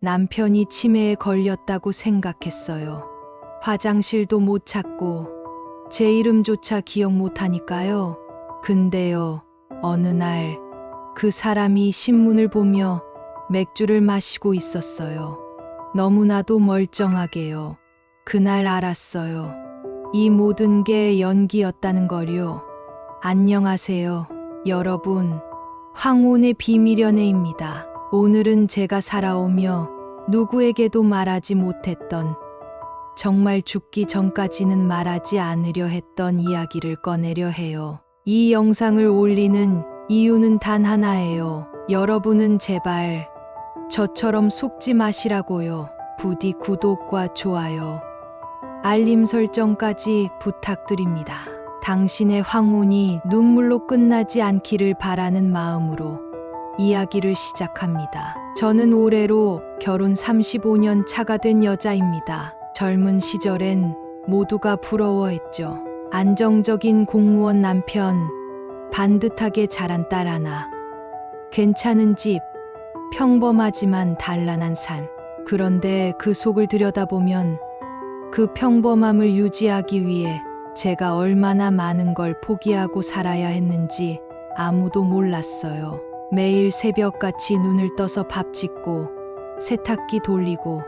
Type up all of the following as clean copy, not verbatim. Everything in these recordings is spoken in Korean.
남편이 치매에 걸렸다고 생각했어요. 화장실도 못 찾고 제 이름조차 기억 못 하니까요. 근데요, 어느 날 그 사람이 신문을 보며 맥주를 마시고 있었어요. 너무나도 멀쩡하게요. 그날 알았어요. 이 모든 게 연기였다는 걸요. 안녕하세요, 여러분. 황혼의 비밀 연애입니다. 오늘은 제가 살아오며 누구에게도 말하지 못했던, 정말 죽기 전까지는 말하지 않으려 했던 이야기를 꺼내려 해요. 이 영상을 올리는 이유는 단 하나예요. 여러분은 제발 저처럼 속지 마시라고요. 부디 구독과 좋아요, 알림 설정까지 부탁드립니다. 당신의 황혼이 눈물로 끝나지 않기를 바라는 마음으로 이야기를 시작합니다. 저는 올해로 결혼 35년 차가 된 여자입니다. 젊은 시절엔 모두가 부러워했죠. 안정적인 공무원 남편, 반듯하게 자란 딸 하나, 괜찮은 집, 평범하지만 단란한 삶. 그런데 그 속을 들여다보면 그 평범함을 유지하기 위해 제가 얼마나 많은 걸 포기하고 살아야 했는지 아무도 몰랐어요. 매일 새벽같이 눈을 떠서 밥 짓고 세탁기 돌리고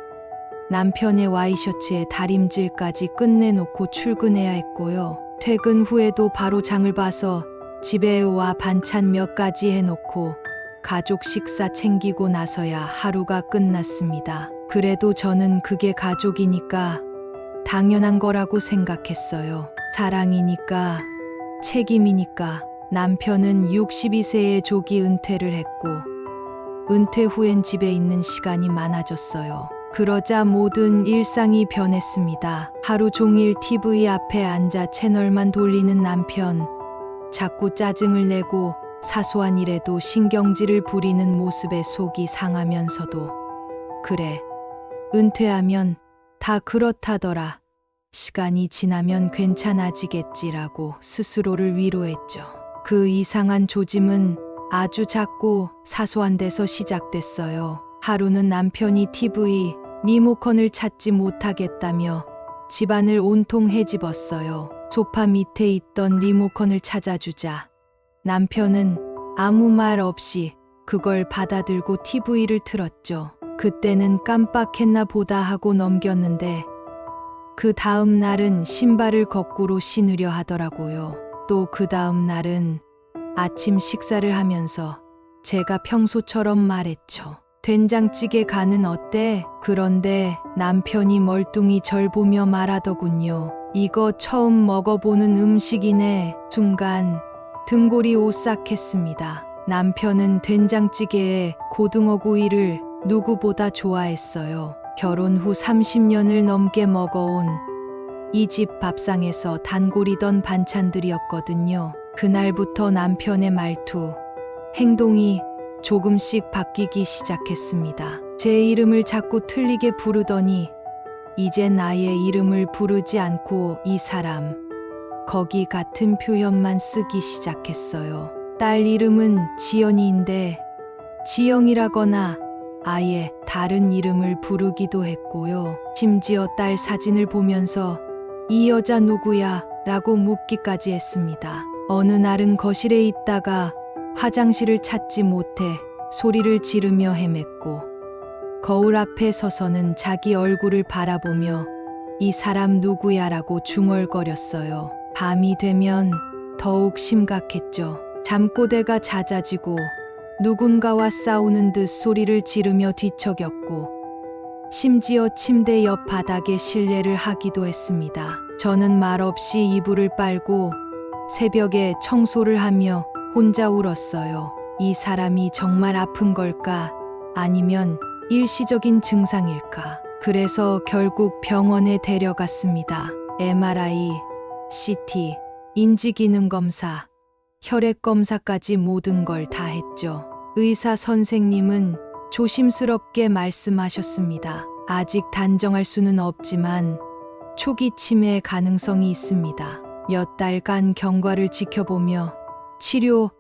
남편의 와이셔츠에 다림질까지 끝내놓고 출근해야 했고요. 퇴근 후에도 바로 장을 봐서 집에 와 반찬 몇 가지 해놓고 가족 식사 챙기고 나서야 하루가 끝났습니다. 그래도 저는 그게 가족이니까 당연한 거라고 생각했어요. 사랑이니까, 책임이니까. 남편은 62세에 조기 은퇴를 했고 은퇴 후엔 집에 있는 시간이 많아졌어요. 그러자 모든 일상이 변했습니다. 하루 종일 TV 앞에 앉아 채널만 돌리는 남편, 자꾸 짜증을 내고 사소한 일에도 신경질을 부리는 모습에 속이 상하면서도 그래, 은퇴하면 다 그렇다더라. 시간이 지나면 괜찮아지겠지라고 스스로를 위로했죠. 그 이상한 조짐은 아주 작고 사소한 데서 시작됐어요. 하루는 남편이 TV 리모컨을 찾지 못하겠다며 집안을 온통 헤집었어요. 소파 밑에 있던 리모컨을 찾아주자 남편은 아무 말 없이 그걸 받아들고 TV를 틀었죠. 그때는 깜빡했나 보다 하고 넘겼는데 그 다음 날은 신발을 거꾸로 신으려 하더라고요. 또 그 다음 날은 아침 식사를 하면서 제가 평소처럼 말했죠. 된장찌개 간은 어때? 그런데 남편이 멀뚱히 절 보며 말하더군요. 이거 처음 먹어보는 음식이네. 순간 등골이 오싹했습니다. 남편은 된장찌개에 고등어구이를 누구보다 좋아했어요. 결혼 후 30년을 넘게 먹어온 이 집 밥상에서 단골이던 반찬들이었거든요. 그날부터 남편의 말투, 행동이 조금씩 바뀌기 시작했습니다. 제 이름을 자꾸 틀리게 부르더니 이제 나의 이름을 부르지 않고 이 사람, 거기 같은 표현만 쓰기 시작했어요. 딸 이름은 지연이인데 지영이라거나 아예 다른 이름을 부르기도 했고요. 심지어 딸 사진을 보면서 이 여자 누구야? 라고 묻기까지 했습니다. 어느 날은 거실에 있다가 화장실을 찾지 못해 소리를 지르며 헤맸고 거울 앞에 서서는 자기 얼굴을 바라보며 이 사람 누구야? 라고 중얼거렸어요. 밤이 되면 더욱 심각했죠. 잠꼬대가 잦아지고 누군가와 싸우는 듯 소리를 지르며 뒤척였고 심지어 침대 옆 바닥에 실례를 하기도 했습니다. 저는 말없이 이불을 빨고 새벽에 청소를 하며 혼자 울었어요. 이 사람이 정말 아픈 걸까? 아니면 일시적인 증상일까? 그래서 결국 병원에 데려갔습니다. MRI, CT, 인지기능 검사, 혈액 검사까지 모든 걸 다 했죠. 의사 선생님은 조심스럽게 말씀하셨습니다. 아직 단정할 수는 없지만 초기 치매 가능성이 있습니다. 몇 달간 경과를 지켜보며 치료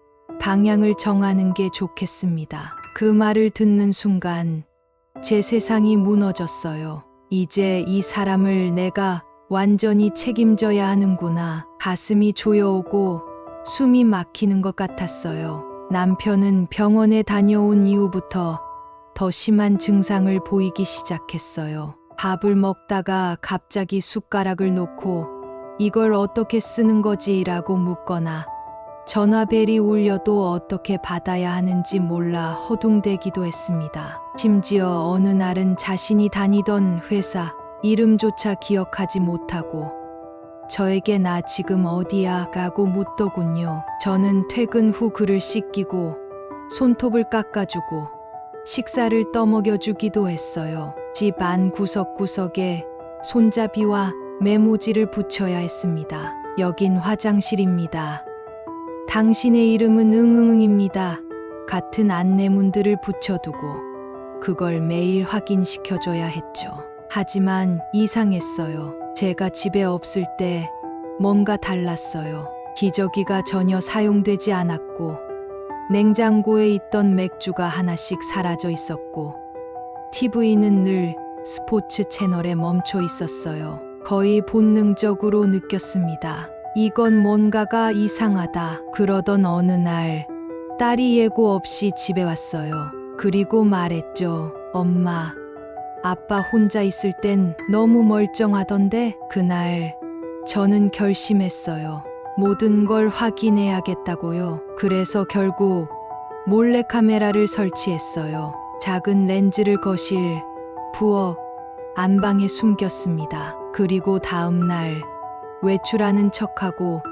방향을 정하는 게 좋겠습니다. 그 말을 듣는 순간 제 세상이 무너졌어요. 이제 이 사람을 내가 완전히 책임져야 하는구나. 가슴이 조여오고 숨이 막히는 것 같았어요. 남편은 병원에 다녀온 이후부터 더 심한 증상을 보이기 시작했어요. 밥을 먹다가 갑자기 숟가락을 놓고 이걸 어떻게 쓰는 거지라고 묻거나 전화벨이 울려도 어떻게 받아야 하는지 몰라 허둥대기도 했습니다. 심지어 어느 날은 자신이 다니던 회사 이름조차 기억하지 못하고 저에게 나 지금 어디야? 라고 묻더군요. 저는 퇴근 후 그를 씻기고 손톱을 깎아주고 식사를 떠먹여주기도 했어요. 집 안 구석구석에 손잡이와 메모지를 붙여야 했습니다. 여긴 화장실입니다. 당신의 이름은 응응응입니다. 같은 안내문들을 붙여두고 그걸 매일 확인시켜줘야 했죠. 하지만 이상했어요. 제가 집에 없을 때 뭔가 달랐어요. 기저귀가 전혀 사용되지 않았고 냉장고에 있던 맥주가 하나씩 사라져 있었고 TV는 늘 스포츠 채널에 멈춰 있었어요. 거의 본능적으로 느꼈습니다. 이건 뭔가가 이상하다. 그러던 어느 날 딸이 예고 없이 집에 왔어요. 그리고 말했죠. 엄마, 아빠 혼자 있을 땐 너무 멀쩡하던데. 그날 저는 결심했어요. 모든 걸 확인해야겠다고요. 그래서 결국 몰래카메라를 설치했어요. 작은 렌즈를 거실, 부엌, 안방에 숨겼습니다. 그리고 다음 날 외출하는 척하고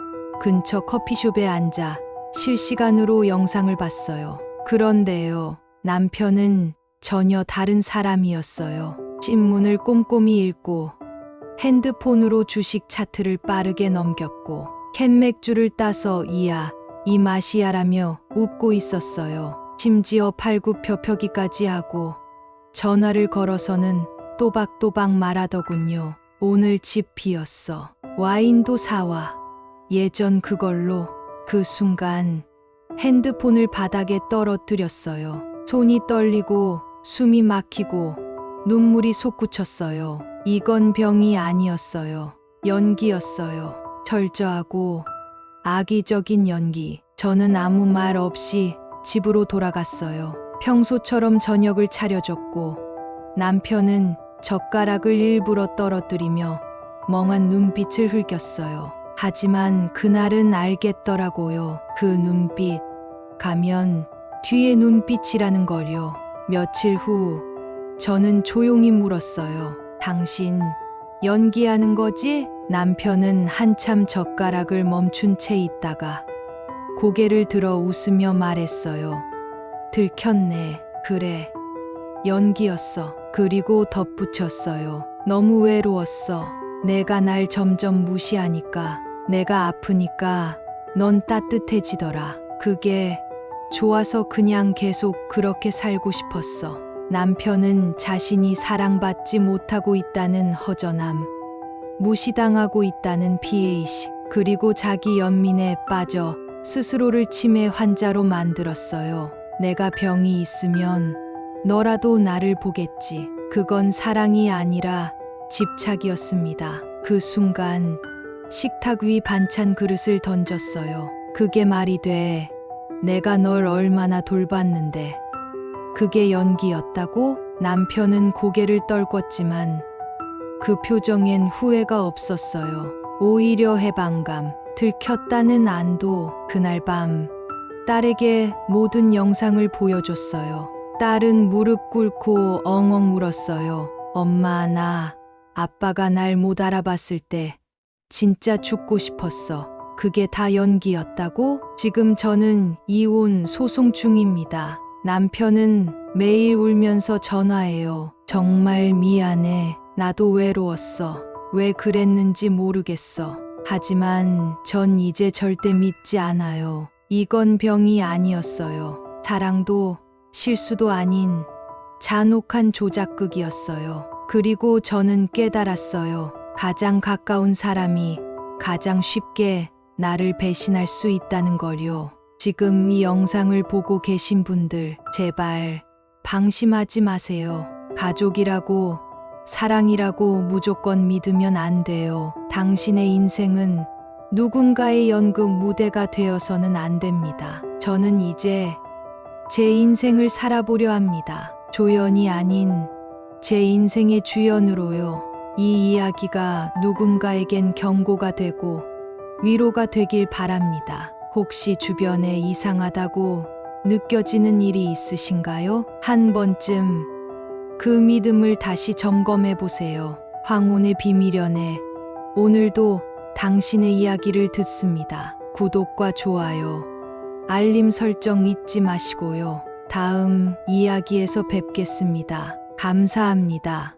근처 커피숍에 앉아 실시간으로 영상을 봤어요. 그런데요, 남편은 전혀 다른 사람이었어요. 신문을 꼼꼼히 읽고 핸드폰으로 주식 차트를 빠르게 넘겼고 캔맥주를 따서 이야, 이 맛이야라며 웃고 있었어요. 심지어 팔굽혀펴기까지 하고 전화를 걸어서는 또박또박 말하더군요. 오늘 집 비었어. 와인도 사와. 예전 그걸로. 그 순간 핸드폰을 바닥에 떨어뜨렸어요. 손이 떨리고 숨이 막히고 눈물이 솟구쳤어요. 이건 병이 아니었어요. 연기였어요. 철저하고 악의적인 연기. 저는 아무 말 없이 집으로 돌아갔어요. 평소처럼 저녁을 차려줬고 남편은 젓가락을 일부러 떨어뜨리며 멍한 눈빛을 흘겼어요. 하지만 그날은 알겠더라고요. 그 눈빛. 가면 뒤에 눈빛이라는 걸요. 며칠 후 저는 조용히 물었어요. 당신 연기하는 거지? 남편은 한참 젓가락을 멈춘 채 있다가 고개를 들어 웃으며 말했어요. 들켰네. 그래. 연기였어. 그리고 덧붙였어요. 너무 외로웠어. 내가 날 점점 무시하니까, 내가 아프니까 넌 따뜻해지더라. 그게 좋아서 그냥 계속 그렇게 살고 싶었어. 남편은 자신이 사랑받지 못하고 있다는 허전함, 무시당하고 있다는 피해의식, 그리고 자기 연민에 빠져 스스로를 치매 환자로 만들었어요. 내가 병이 있으면 너라도 나를 보겠지. 그건 사랑이 아니라 집착이었습니다. 그 순간 식탁 위 반찬 그릇을 던졌어요. 그게 말이 돼. 내가 널 얼마나 돌봤는데. 그게 연기였다고? 남편은 고개를 떨궜지만 그 표정엔 후회가 없었어요. 오히려 해방감, 들켰다는 안도. 그날 밤 딸에게 모든 영상을 보여줬어요. 딸은 무릎 꿇고 엉엉 울었어요. 엄마, 나 아빠가 날 못 알아봤을 때 진짜 죽고 싶었어. 그게 다 연기였다고? 지금 저는 이혼 소송 중입니다. 남편은 매일 울면서 전화해요. 정말 미안해. 나도 외로웠어. 왜 그랬는지 모르겠어. 하지만 전 이제 절대 믿지 않아요. 이건 병이 아니었어요. 사랑도 실수도 아닌 잔혹한 조작극이었어요. 그리고 저는 깨달았어요. 가장 가까운 사람이 가장 쉽게 나를 배신할 수 있다는 걸요. 지금 이 영상을 보고 계신 분들, 제발 방심하지 마세요. 가족이라고, 사랑이라고 무조건 믿으면 안 돼요. 당신의 인생은 누군가의 연극 무대가 되어서는 안 됩니다. 저는 이제 제 인생을 살아보려 합니다. 조연이 아닌 제 인생의 주연으로요. 이 이야기가 누군가에겐 경고가 되고 위로가 되길 바랍니다. 혹시 주변에 이상하다고 느껴지는 일이 있으신가요? 한 번쯤 그 믿음을 다시 점검해 보세요. 황혼의 비밀연애. 오늘도 당신의 이야기를 듣습니다. 구독과 좋아요, 알림 설정 잊지 마시고요. 다음 이야기에서 뵙겠습니다. 감사합니다.